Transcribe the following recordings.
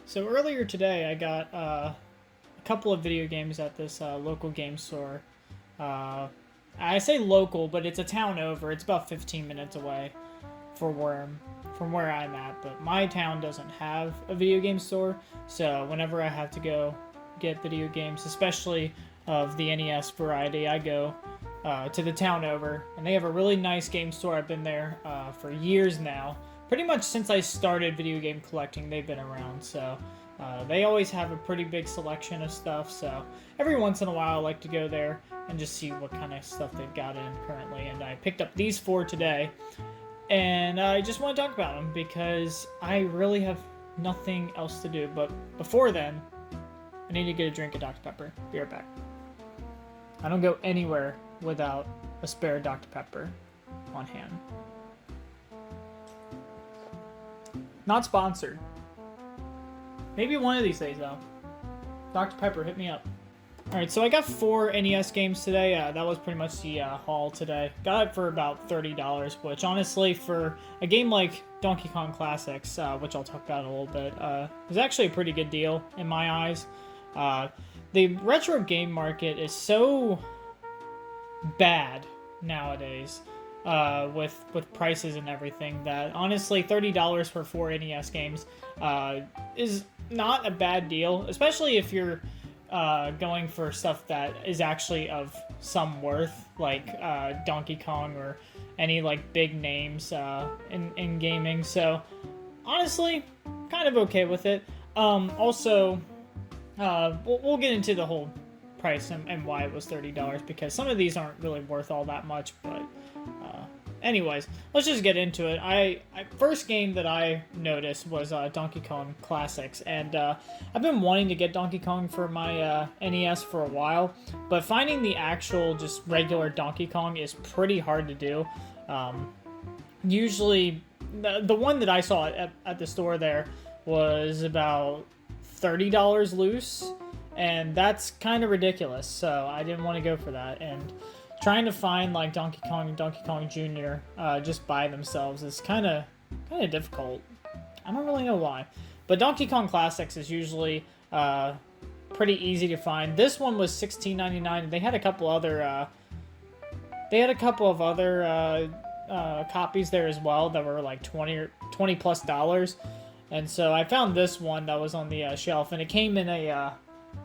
So earlier today, I got a couple of video games at this local game store. Uh, I say local, but it's a town over. It's about 15 minutes away from where I'm at. But my town doesn't have a video game store, so whenever I have to go get video games, especially of the NES variety, I go to the town over, and they have a really nice game store. I've been there for years now. Pretty much since I started video game collecting, they've been around. So they always have a pretty big selection of stuff. So every once in a while, I like to go there and just see what kind of stuff they've got in currently. And I picked up these four today, and I just want to talk about them because I really have nothing else to do. But before then, I need to get a drink of Dr. Pepper. Be right back. I don't go anywhere without a spare Dr. Pepper on hand. Not sponsored. Maybe one of these days, though. Dr. Pepper, hit me up. Alright, so I got 4 NES games today. That was pretty much the haul today. Got it for about $30, which honestly, for a game like Donkey Kong Classics, which I'll talk about in a little bit, was actually a pretty good deal in my eyes. The retro game market is so bad nowadays. With prices and everything, that honestly $30 for 4 NES games is not a bad deal, especially if you're going for stuff that is actually of some worth, like Donkey Kong or any like big names in gaming. So honestly, kind of okay with it. Also, we'll get into the whole price and why it was $30, because some of these aren't really worth all that much, but anyways, let's just get into it. First game that I noticed was Donkey Kong Classics, and I've been wanting to get Donkey Kong for my NES for a while, but finding the actual just regular Donkey Kong is pretty hard to do. Usually, the one that I saw at the store there was about $30 loose, and that's kind of ridiculous, so I didn't want to go for that. And trying to find like Donkey Kong and Donkey Kong Jr. Just by themselves is kind of difficult. I don't really know why, but Donkey Kong Classics is usually pretty easy to find. This one was $16.99. They had a couple other copies there as well that were like $20 plus dollars. And so I found this one that was on the shelf, and it came in a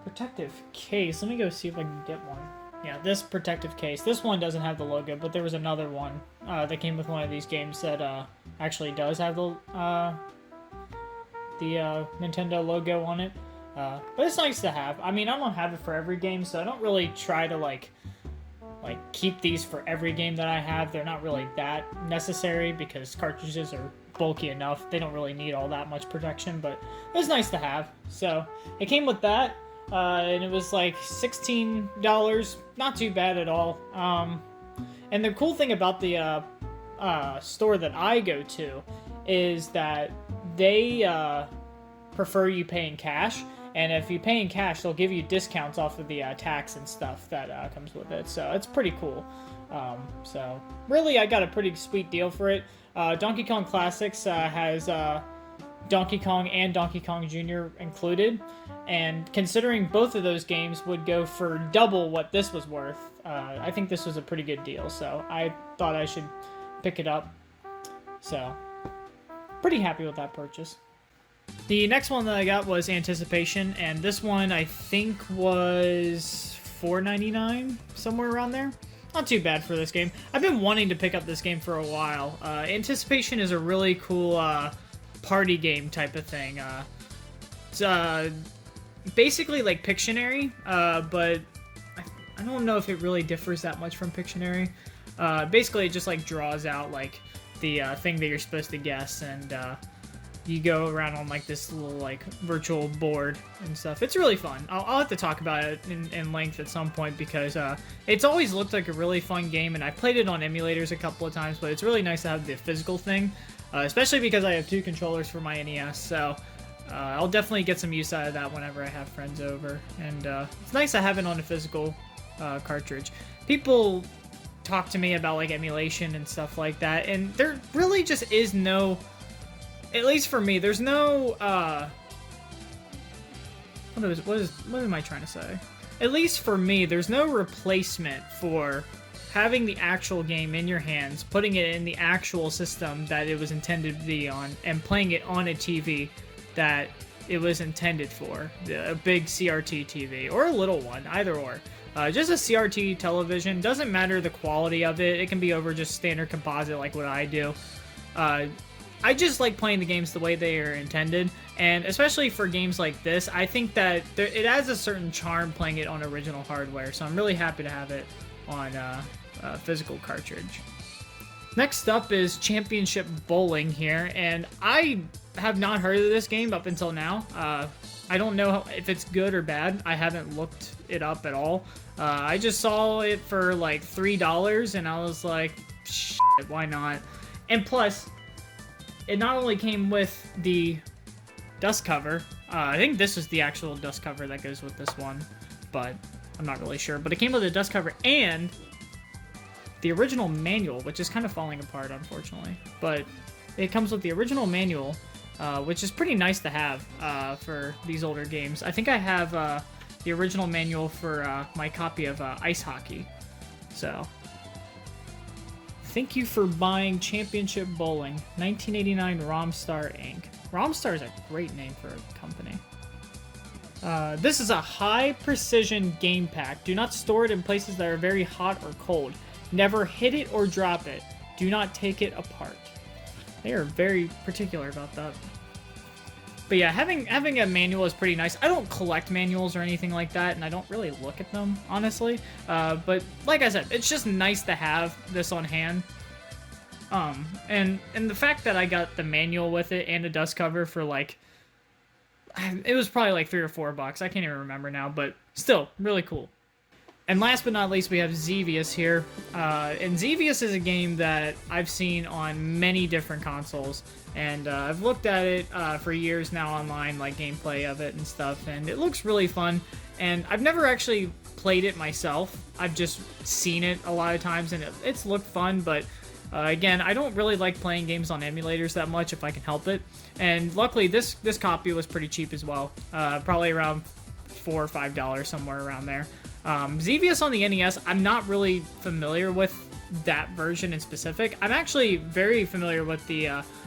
protective case. Let me go see if I can get one. Yeah, this protective case. This one doesn't have the logo, but there was another one that came with one of these games that actually does have the Nintendo logo on it. But it's nice to have. I mean, I don't have it for every game, so I don't really try to like keep these for every game that I have. They're not really that necessary because cartridges are bulky enough. They don't really need all that much protection, but it's nice to have. So it came with that. And it was like $16, not too bad at all. And the cool thing about the store that I go to is that they prefer you paying cash, and if you pay in cash, they'll give you discounts off of the tax and stuff that comes with it. So it's pretty cool. So really, I got a pretty sweet deal for it. Donkey Kong Classics has Donkey Kong and Donkey Kong Jr. included, and considering both of those games would go for double what this was worth, I think this was a pretty good deal, so I thought I should pick it up. So, pretty happy with that purchase. The next one that I got was Anticipation, and this one I think was $4.99, somewhere around there. Not too bad for this game. I've been wanting to pick up this game for a while. Anticipation is a really cool party game type of thing. It's basically like Pictionary, but I don't know if it really differs that much from Pictionary. Basically, it just like draws out like the thing that you're supposed to guess, and you go around on like this little like virtual board and stuff. It's really fun. I'll have to talk about it in length at some point, because it's always looked like a really fun game, and I played it on emulators a couple of times, but it's really nice to have the physical thing. Especially because I have 2 controllers for my NES, so I'll definitely get some use out of that whenever I have friends over. And it's nice to have it on a physical cartridge. People talk to me about like emulation and stuff like that, and there really just is no, at least for me, there's no what am I trying to say? At least for me, there's no replacement for having the actual game in your hands, putting it in the actual system that it was intended to be on, and playing it on a TV that it was intended for. A big CRT TV, or a little one, either or. Just a CRT television, doesn't matter the quality of it, it can be over just standard composite like what I do. I just like playing the games the way they are intended, and especially for games like this, I think that it adds a certain charm playing it on original hardware, so I'm really happy to have it on a physical cartridge. Next up is Championship Bowling here, and I have not heard of this game up until now. I don't know if it's good or bad. I haven't looked it up at all. I just saw it for like $3, and I was like, shit, why not? And plus, it not only came with the dust cover, I think this is the actual dust cover that goes with this one, but I'm not really sure. But it came with a dust cover and the original manual, which is kind of falling apart, unfortunately. But it comes with the original manual, which is pretty nice to have for these older games. I think I have the original manual for my copy of Ice Hockey. So, thank you for buying Championship Bowling, 1989 Romstar Inc. Romstar is a great name for a company. This is a high-precision game pack. Do not store it in places that are very hot or cold. Never hit it or drop it. Do not take it apart. They are very particular about that. But yeah, having a manual is pretty nice. I don't collect manuals or anything like that, and I don't really look at them, honestly. But like I said, it's just nice to have this on hand. And the fact that I got the manual with it and a dust cover for like, it was probably like $3 or $4. I can't even remember now, but still, really cool. And last but not least, we have Xevious here. And Xevious is a game that I've seen on many different consoles. And I've looked at it for years now online, like gameplay of it and stuff. And it looks really fun. And I've never actually played it myself. I've just seen it a lot of times, and it's looked fun. But again, I don't really like playing games on emulators that much if I can help it. And luckily, this copy was pretty cheap as well. Probably around $4 or $5, somewhere around there. Xevious on the NES, I'm not really familiar with that version in specific. I'm actually very familiar with the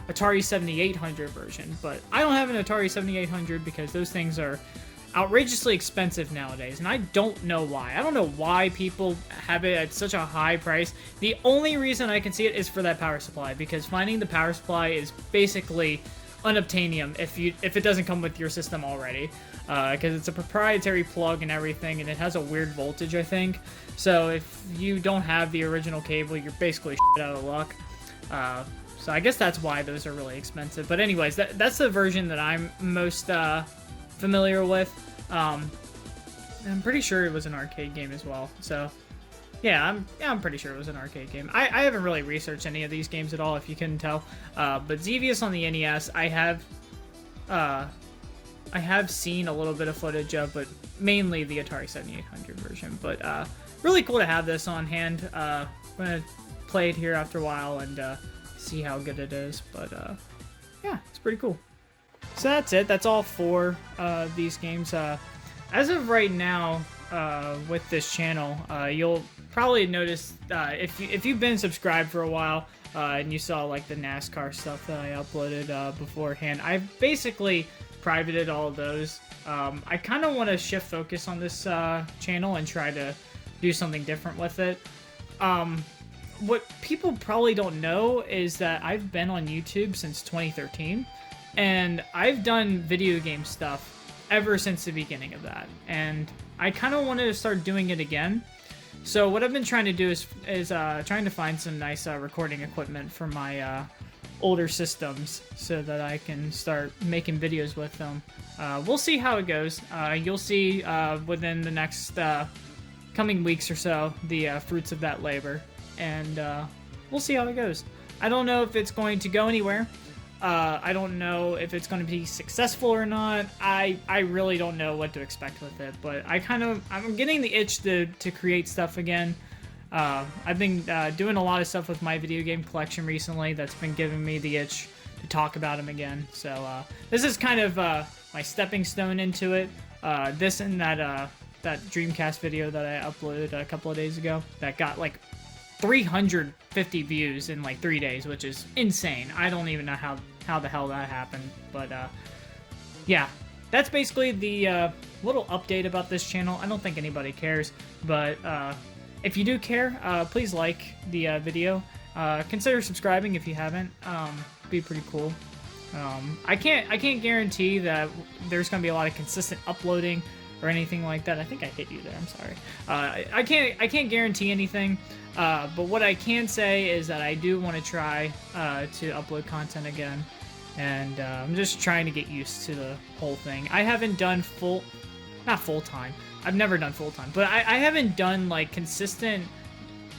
Atari 7800 version, but I don't have an Atari 7800 because those things are outrageously expensive nowadays, and I don't know why. I don't know why people have it at such a high price. The only reason I can see it is for that power supply, because finding the power supply is basically unobtainium if it doesn't come with your system already, because it's a proprietary plug and everything, and it has a weird voltage, I think. So if you don't have the original cable, you're basically shit out of luck. So I guess that's why those are really expensive. But anyways, that's the version that I'm most familiar with. I'm pretty sure it was an arcade game as well. So yeah, I'm pretty sure it was an arcade game. I haven't really researched any of these games at all, if you couldn't tell. But Xevious on the NES, I have seen a little bit of footage of, but mainly the Atari 7800 version. But really cool to have this on hand. I'm gonna play it here after a while and see how good it is. But yeah, it's pretty cool. So that's it. That's all for these games. As of right now, with this channel, you'll probably notice if you've been subscribed for a while and you saw like the NASCAR stuff that I uploaded beforehand, I've basically privated all of those. I kind of want to shift focus on this channel and try to do something different with it. What people probably don't know is that I've been on YouTube since 2013, and I've done video game stuff ever since the beginning of that, and I kind of wanted to start doing it again. So what I've been trying to do is trying to find some nice recording equipment for my older systems so that I can start making videos with them. We'll see how it goes. You'll see within the next coming weeks or so the fruits of that labor, and we'll see how it goes. I don't know if it's going to go anywhere. I don't know if it's going to be successful or not. I really don't know what to expect with it, but I'm getting the itch to create stuff again. I've been doing a lot of stuff with my video game collection recently that's been giving me the itch to talk about them again. So this is kind of my stepping stone into it. This and that Dreamcast video that I uploaded a couple of days ago that got like 350 views in like 3 days, which is insane. I don't even know how the hell that happened, but yeah, that's basically the little update about this channel. I don't think anybody cares, but if you do care, please like the video. Consider subscribing if you haven't. Be pretty cool. I can't guarantee that there's gonna be a lot of consistent uploading or anything like that. I think I hit you there. I'm sorry. I can't guarantee anything. But what I can say is that I do want to try to upload content again, and I'm just trying to get used to the whole thing. I haven't done not full time. I've never done full time, but I haven't done like consistent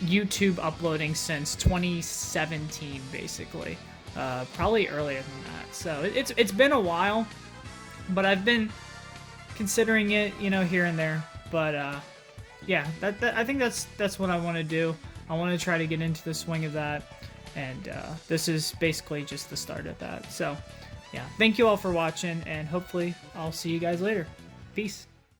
YouTube uploading since 2017, basically. Probably earlier than that. So it's been a while, but I've been considering it, you know, here and there. But yeah, I think that's what I want to do. I want to try to get into the swing of that, and this is basically just the start of that. So yeah, thank you all for watching, and hopefully I'll see you guys later. Peace.